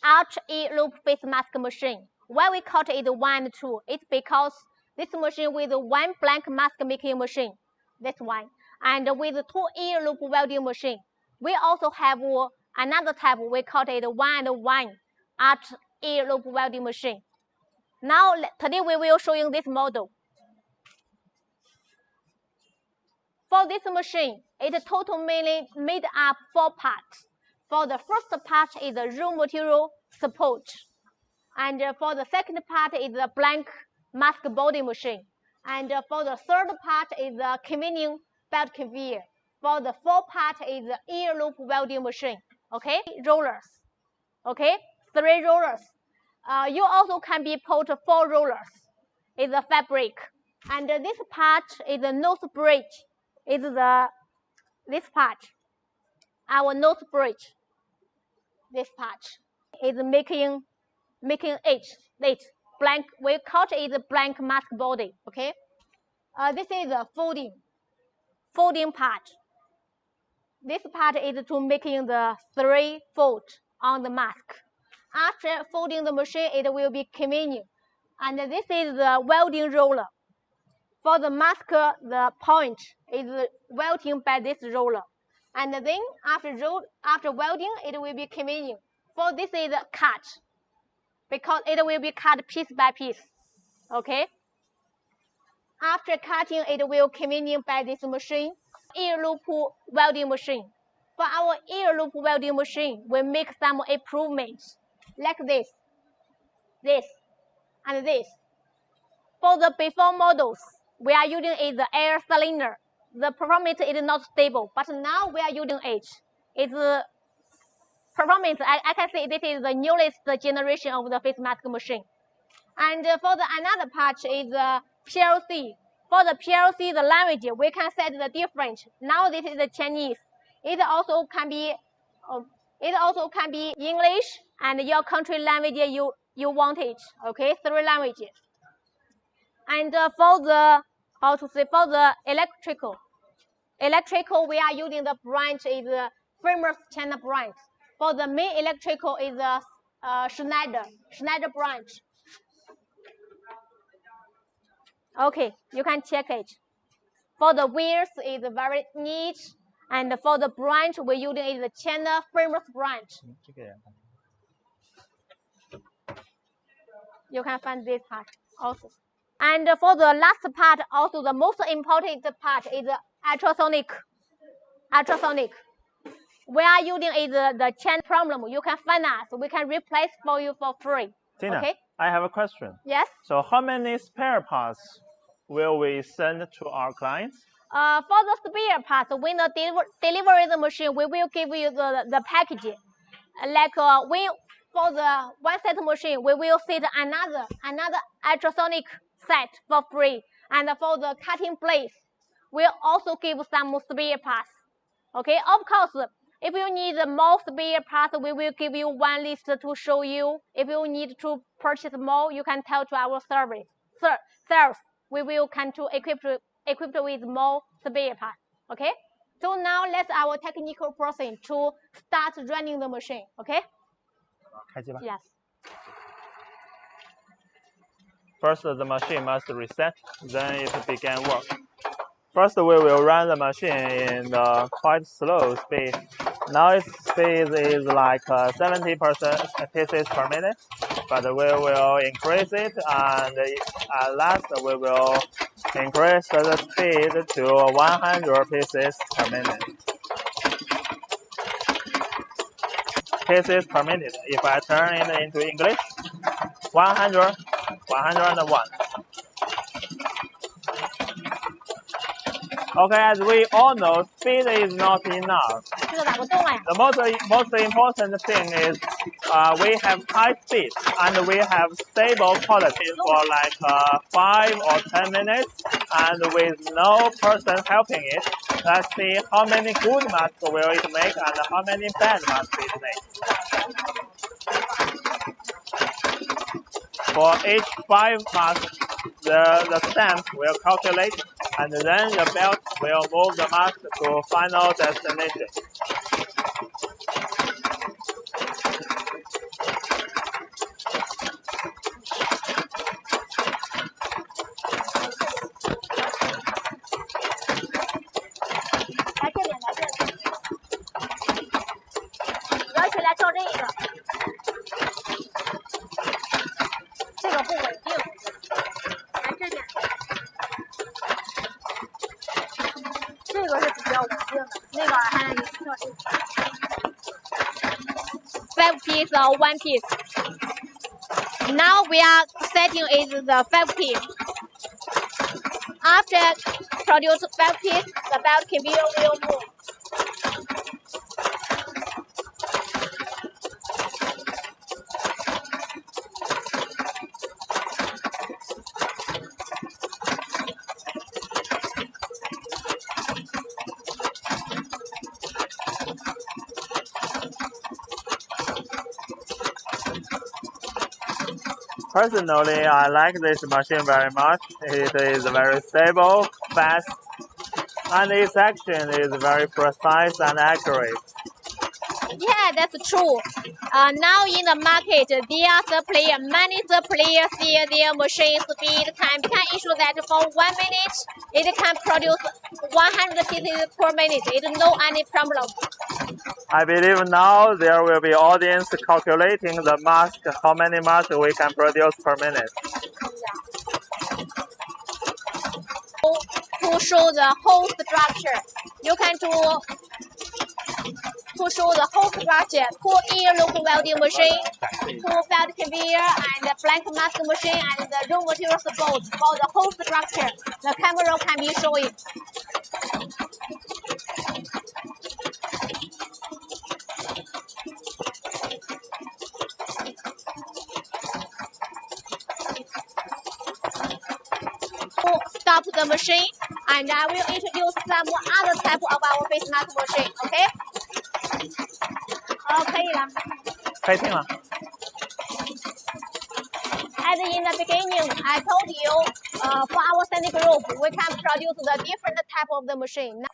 alreay loop face mask machine. Why we call it 1 and 2? It's because this machine with one blank mask making machine. That's why. And with 2 ear loop welding machine. We also have another type. We call it 1 and 1 alreay loop welding machine. Now today we will show you this model. For this machine, it totally made up 4 parts. For the first part is the raw material support. And for the second part is the blank mask body machine. And for the third part is the convening belt conveyor. For the fourth part is the ear loop welding machine. Okay, rollers. Okay, 3 rollers. You also can be put 4 rollers. It's the fabric. And this part is the nose bridge. Is this part. Our nose bridge. This part is making it blank. We call it the blank mask body. Okay. This is the folding part. This part is to making the 3 fold on the mask. After folding the machine, it will be convenient. And this is the welding roller. For the mask, the point is welding by this roller. And then after welding, it will be convenient. For this is cut, because it will be cut piece by piece. Okay. After cutting, it will convenient by this machine, ear loop welding machine. For our ear loop welding machine, we make some improvements like this, and this. For the before models, we are using the air cylinder. The performance is not stable, but now we are using it. It's performance. I can say this is the newest generation of the face mask machine. And for the another part is the PLC. For the PLC, the language we can set the different. Now this is the Chinese. It also can be English and your country language you want it. Okay, 3 languages. And for the for the electrical, we are using the branch is the famous China branch. For the main electrical is the Schneider branch. Okay, you can check it. For the wheels is very neat, and for the branch we using is the China famous branch. You can find this part also. And for the last part, also the most important part is the ultrasonic. We are using the chain problem. You can find us. We can replace for you for free. Tina, okay? I have a question. Yes? So how many spare parts will we send to our clients? For the spare parts, when the delivery the machine, we will give you the package. Like for the one set machine, we will set another ultrasonic set for free. And for the cutting blades, we'll also give some spare parts. Okay, of course, if you need more spare parts, we will give you one list to show you. If you need to purchase more, you can tell to our service. Sales, we will come to equipped with more spare parts. Okay, so now let's our technical person to start running the machine. Okay. Yes. First, the machine must reset, then it began work. First, we will run the machine in quite slow speed. Now its speed is like 70 pieces per minute, but we will increase it, and at last we will increase the speed to 100 pieces per minute. Pieces per minute. If I turn it into English, 100, 101. Okay, as we all know, speed is not enough. The most important thing is we have high speed and we have stable quality for like 5 or 10 minutes, and with no person helping it. Let's see how many good masks will it make and how many bad masks it makes. For each 5 masks, the stamp will calculate, and then the belt will move the mask to final destination. piece or 1 piece. Now we are setting is the 5 piece. After produce 5 piece, the belt conveyor will move. Personally, I like this machine very much. It is very stable, fast, and its action is very precise and accurate. Yeah, that's true. Now in the market, there are many players see their machine speed can issue that for 1 minute, it can produce 100 pieces per minute. It's no any problem. I believe now there will be audience calculating the mask, how many masks we can produce per minute. To show the whole structure, you can do to show the whole structure, pull in local welding machine, pull belt conveyor, and blank mask machine, and the raw material support for the whole structure. The camera can be showing. Stop the machine, and I will introduce some other type of our face mask machine. Okay? 可以了。可以听了。As in the beginning, I told you, for our Sandy group, we can produce the different type of the machine.